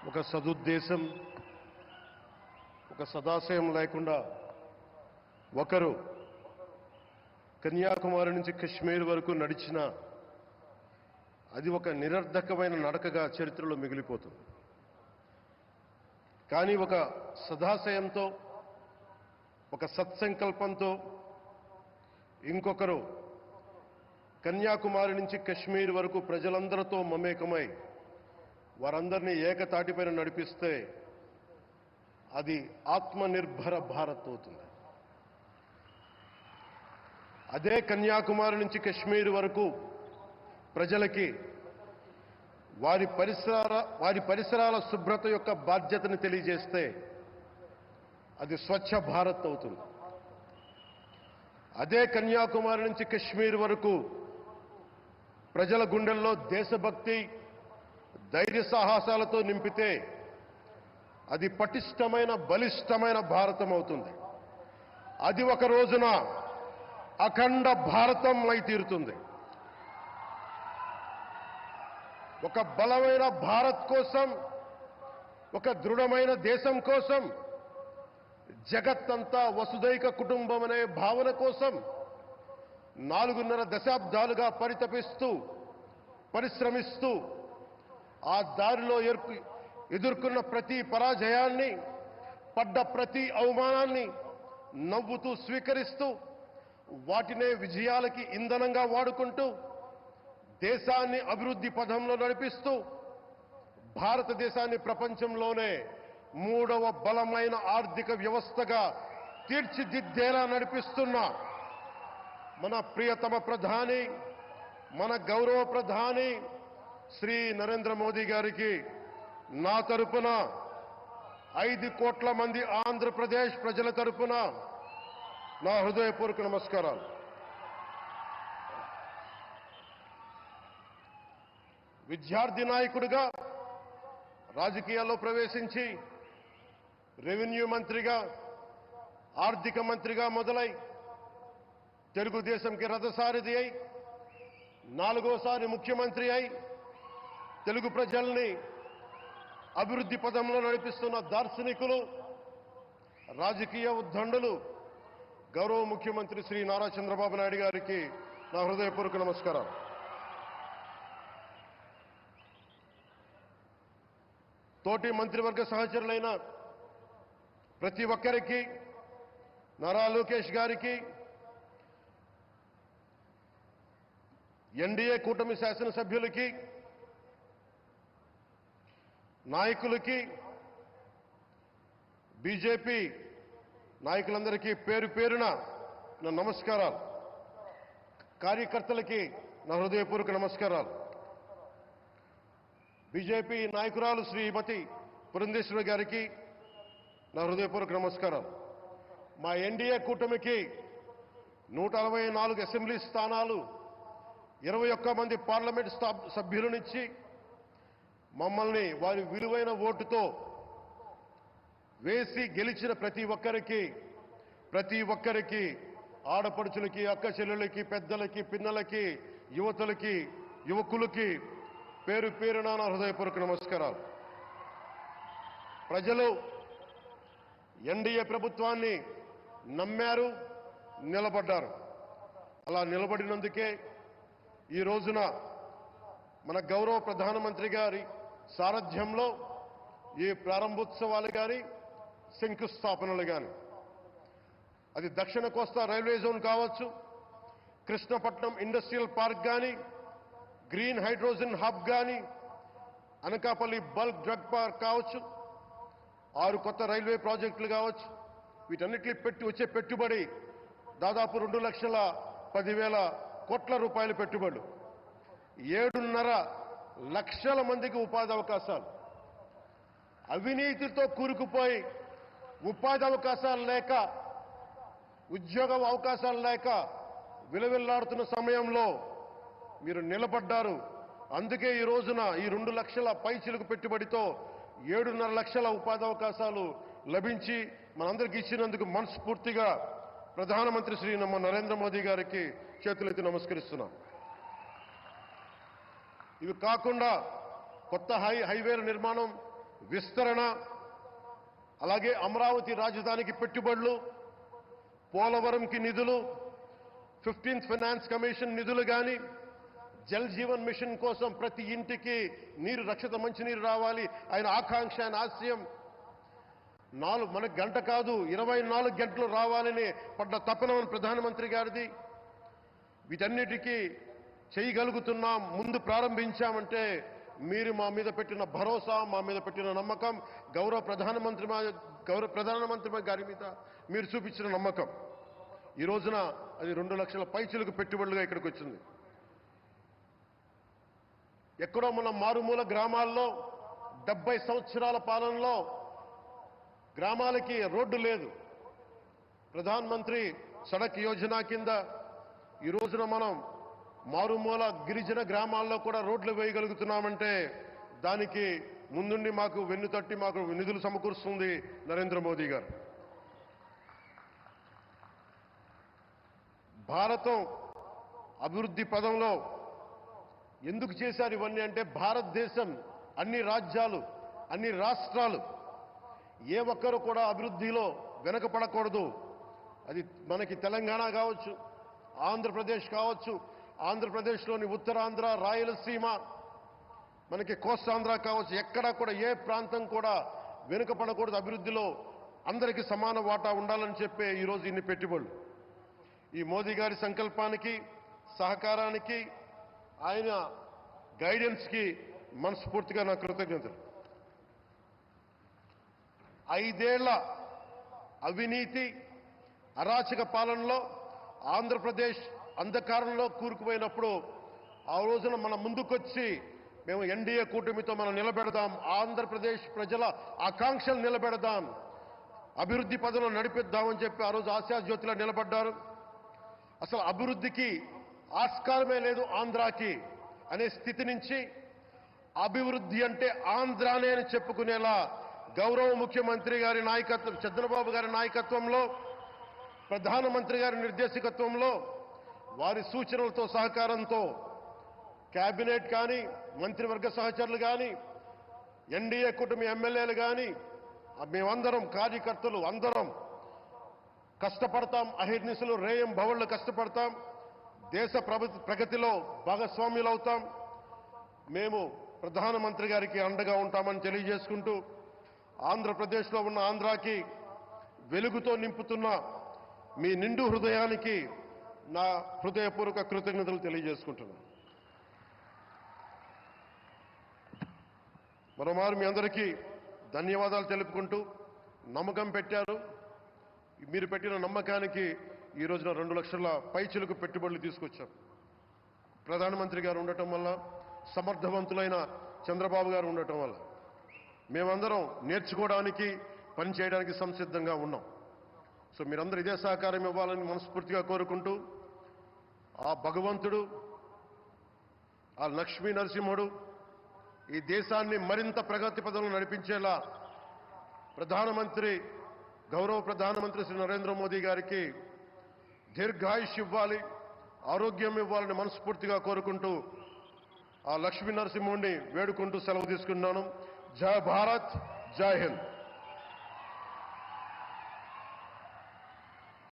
ఒక సదుద్దేశం, ఒక సదాశయం లేకుండా ఒకరు కన్యాకుమారి నుంచి కశ్మీర్ వరకు నడిచిన అది ఒక నిరర్ధకమైన నడకగా చరిత్రలో మిగిలిపోతుంది. కానీ ఒక సదాశయంతో, ఒక సత్సంకల్పంతో ఇంకొకరు కన్యాకుమారి నుంచి కశ్మీర్ వరకు ప్రజలందరితో మమేకమై వారందరినీ ఏకతాటిపైన నడిపిస్తే అది ఆత్మనిర్భర భారత్ అవుతుంది. అదే కన్యాకుమారి నుంచి కశ్మీర్ వరకు ప్రజలకి వారి పరిసరాల శుభ్రత యొక్క బాధ్యతను తెలియజేస్తే అది స్వచ్ఛ భారత్ అవుతుంది. అదే కన్యాకుమారి నుంచి కశ్మీర్ వరకు ప్రజల గుండెల్లో దేశభక్తి, ధైర్య సాహసాలతో నింపితే అది పటిష్టమైన, బలిష్టమైన భారతం అవుతుంది. అది ఒక రోజున అఖండ భారతం అయి తీరుతుంది. ఒక బలమైన భారత్ కోసం, ఒక దృఢమైన దేశం కోసం, జగత్తంతా వసుదైక కుటుంబం అనే భావన కోసం 4.5 దశాబ్దాలుగా పరితపిస్తూ, పరిశ్రమిస్తూ ఆ దారిలో ఎదుర్కొన్న ప్రతి పరాజయాన్ని, పడ్డ ప్రతి అవమానాన్ని నవ్వుతూ స్వీకరిస్తూ, వాటినే విజయాలకి ఇంధనంగా వాడుకుంటూ, దేశాన్ని అభివృద్ధి పథంలో నడిపిస్తూ, భారతదేశాన్ని ప్రపంచంలోనే 3వ బలమైన ఆర్థిక వ్యవస్థగా తీర్చిదిద్దేలా నడిపిస్తున్న మన ప్రియతమ ప్రధాని, మన గౌరవ ప్రధాని శ్రీ నరేంద్ర మోదీ గారికి నా తరపున 5 కోట్ల మంది ఆంధ్రప్రదేశ్ ప్రజల తరపున నా హృదయపూర్వక నమస్కారాలు. విద్యార్థి నాయకుడిగా రాజకీయాల్లో ప్రవేశించి రెవెన్యూ మంత్రిగా, ఆర్థిక మంత్రిగా మొదలై తెలుగుదేశంకి రథసారథి అయి 4వసారి ముఖ్యమంత్రి అయి తెలుగు ప్రజల్ని అభివృద్ధి పదంలో నడిపిస్తున్న దార్శనికులు, రాజకీయ ఉద్దండులు గౌరవ ముఖ్యమంత్రి శ్రీ నారా చంద్రబాబు నాయుడు గారికి నా హృదయపూర్వక నమస్కారం. తోటి మంత్రివర్గ సహచరులైన ప్రతి ఒక్కరికి, నారా లోకేష్ గారికి, ఎన్డీఏ కూటమి శాసనసభ్యులకి, నాయకులకి, బీజేపీ నాయకులందరికీ పేరు పేరున నా నమస్కారాలు. కార్యకర్తలకి నా హృదయపూర్వక నమస్కారాలు. బీజేపీ నాయకురాలు శ్రీమతి పురంధేశ్వరి గారికి నా హృదయపూర్వక నమస్కారాలు. మా ఎన్డీఏ కూటమికి 164 అసెంబ్లీ స్థానాలు, 21 మంది పార్లమెంట్ సభ్యులనిచ్చి మమ్మల్ని వారి విలువైన ఓటుతో వేసి గెలిచిన ప్రతి ఒక్కరికి ఆడపడుచులకి, అక్క చెల్లెళ్ళకి, పెద్దలకి, పిన్నలకి, యువతులకి, యువకులకి పేరు పేరున నా హృదయపూర్వక నమస్కారాలు. ప్రజలు ఎన్డీఏ ప్రభుత్వాన్ని నమ్మారు, నిలబడ్డారు. అలా నిలబడినందుకే ఈ రోజున మన గౌరవ ప్రధానమంత్రి గారి సారథ్యంలో ఈ ప్రారంభోత్సవాలు కానీ, శంకుస్థాపనలు కానీ, అది దక్షిణ కోస్తా రైల్వే జోన్ కావచ్చు, కృష్ణపట్నం ఇండస్ట్రియల్ పార్క్ కానీ, గ్రీన్ హైడ్రోజన్ హబ్ కానీ, అనకాపల్లి బల్క్ డ్రగ్ పార్క్ కావచ్చు, 6 కొత్త రైల్వే ప్రాజెక్టులు కావచ్చు, వీటన్నిటిని వచ్చే పెట్టుబడి దాదాపు 2,10,000 కోట్ల రూపాయల పెట్టుబడులు, 7.5 లక్షల మందికి ఉపాధి అవకాశాలు. అవినీతితో కూరుకుపోయి ఉపాధి అవకాశాలు లేక, ఉద్యోగ అవకాశాలు లేక విలవిల్లాడుతున్న సమయంలో మీరు నిలబడ్డారు. అందుకే ఈ రోజున ఈ 2 లక్షల పైచిలుకు పెట్టుబడితో 7.5 లక్షల ఉపాధి అవకాశాలు లభించి మనందరికీ ఇచ్చినందుకు మనస్ఫూర్తిగా ప్రధానమంత్రి శ్రీ నరేంద్ర మోదీ గారికి చేతులెత్తి నమస్కరిస్తున్నాం. ఇవి కాకుండా కొత్త హైవేల నిర్మాణం, విస్తరణ, అలాగే అమరావతి రాజధానికి పెట్టుబడులు, పోలవరంకి నిధులు, 15th ఫైనాన్స్ కమిషన్ నిధులు కానీ, జల్ జీవన్ మిషన్ కోసం ప్రతి ఇంటికి నీరు, రక్షిత మంచినీరు రావాలి ఆయన ఆకాంక్ష, ఆయన ఆశయం. మనకు గంట కాదు 24 గంటలు రావాలని పడ్డ తపన ప్రధానమంత్రి గారిది. వీటన్నిటికీ చేయగలుగుతున్నాం, ముందు ప్రారంభించామంటే మీరు మా మీద పెట్టిన భరోసా, మా మీద పెట్టిన నమ్మకం, గౌరవ ప్రధానమంత్రి గారి మీద మీరు చూపించిన నమ్మకం. ఈ రోజున అది 2 లక్షల పైచులకు పెట్టుబడులుగా ఇక్కడికి వచ్చింది. ఎక్కడో మన మారుమూల గ్రామాల్లో 70 సంవత్సరాల పాలనలో గ్రామాలకి రోడ్డు లేదు. ప్రధానమంత్రి సడక్ యోజన కింద ఈ రోజున మనం మారుమూల గిరిజన గ్రామాల్లో కూడా రోడ్లు వేయగలుగుతున్నామంటే దానికి ముందుండి మాకు వెన్నుతట్టి మాకు నిధులు సమకూరుస్తుంది నరేంద్ర మోదీ గారు. భారతం అభివృద్ధి పదంలో ఎందుకు చేశారు ఇవన్నీ అంటే, భారతదేశం అన్ని రాజ్యాలు, అన్ని రాష్ట్రాలు ఏ ఒక్కరు కూడా అభివృద్ధిలో వెనకపడకూడదు. అది మనకి తెలంగాణ కావచ్చు, ఆంధ్రప్రదేశ్ కావచ్చు, ఆంధ్రప్రదేశ్లోని ఉత్తరాంధ్ర, రాయలసీమ, మనకి కోస్తాంధ్ర కావచ్చు, ఎక్కడా కూడా ఏ ప్రాంతం కూడా వెనుకపడకూడదు. అభివృద్ధిలో అందరికీ సమాన వాటా ఉండాలని చెప్పే ఈరోజు ఇన్ని పెట్టుబడులు. ఈ మోదీ గారి సంకల్పానికి, సహకారానికి, ఆయన గైడెన్స్కి మనస్ఫూర్తిగా నా కృతజ్ఞతలు. 5 ఏళ్ల అవినీతి అరాచక పాలనలో ఆంధ్రప్రదేశ్ అంధకారంలో కూరుకుపోయినప్పుడు ఆ రోజున మన ముందుకొచ్చి మేము ఎన్డీఏ కూటమితో మనం నిలబెడదాం, ఆంధ్రప్రదేశ్ ప్రజల ఆకాంక్షలు నిలబెడదాం, అభివృద్ధి పదంలో నడిపిద్దామని చెప్పి ఆ రోజు ఆశాజ్యోతిలో నిలబడ్డారు. అసలు అభివృద్ధికి ఆస్కారమే లేదు ఆంధ్రాకి అనే స్థితి నుంచి అభివృద్ధి అంటే ఆంధ్రానే అని చెప్పుకునేలా గౌరవ ముఖ్యమంత్రి గారి నాయకత్వం, చంద్రబాబు గారి నాయకత్వంలో, ప్రధానమంత్రి గారి నిర్దేశకత్వంలో, వారి సూచనలతో సహకారంతో కేబినెట్ కానీ, మంత్రివర్గ సహచరులు కానీ, ఎన్డీఏ కూటమి ఎమ్మెల్యేలు కానీ, మేమందరం కార్యకర్తలు అందరం కష్టపడతాం. అహిర్నిశలు రేయం భవన్లు కష్టపడతాం. దేశ ప్రగతిలో భాగస్వామ్యులవుతాం. మేము ప్రధానమంత్రి గారికి అండగా ఉంటామని తెలియజేసుకుంటూ, ఆంధ్రప్రదేశ్లో ఉన్న ఆంధ్రాకి వెలుగుతో నింపుతున్న మీ నిండు హృదయానికి నా హృదయపూర్వక కృతజ్ఞతలు తెలియజేసుకుంటున్నాను. మరోమారు మీ అందరికీ ధన్యవాదాలు తెలుపుకుంటూ, నమ్మకం పెట్టారు. మీరు పెట్టిన నమ్మకానికి ఈ రోజున 2 లక్షల పైచిలకు పెట్టుబడులు తీసుకొచ్చాం. ప్రధానమంత్రి గారు ఉండటం వల్ల, సమర్థవంతులైన చంద్రబాబు గారు ఉండటం వల్ల మేమందరం నేర్చుకోవడానికి, పనిచేయడానికి సంసిద్ధంగా ఉన్నాం. సో మీరందరూ ఇదే సహకారం ఇవ్వాలని మనస్ఫూర్తిగా కోరుకుంటూ, ఆ భగవంతుడు, ఆ లక్ష్మీ నరసింహుడు ఈ దేశాన్ని మరింత ప్రగతి పదంలో నడిపించేలా గౌరవ ప్రధానమంత్రి శ్రీ నరేంద్ర మోదీ గారికి దీర్ఘాయుష్ ఇవ్వాలి, ఆరోగ్యం ఇవ్వాలని మనస్ఫూర్తిగా కోరుకుంటూ, ఆ లక్ష్మీ నరసింహుడిని వేడుకుంటూ సెలవు తీసుకున్నాను. జై భారత్, జై హింద్.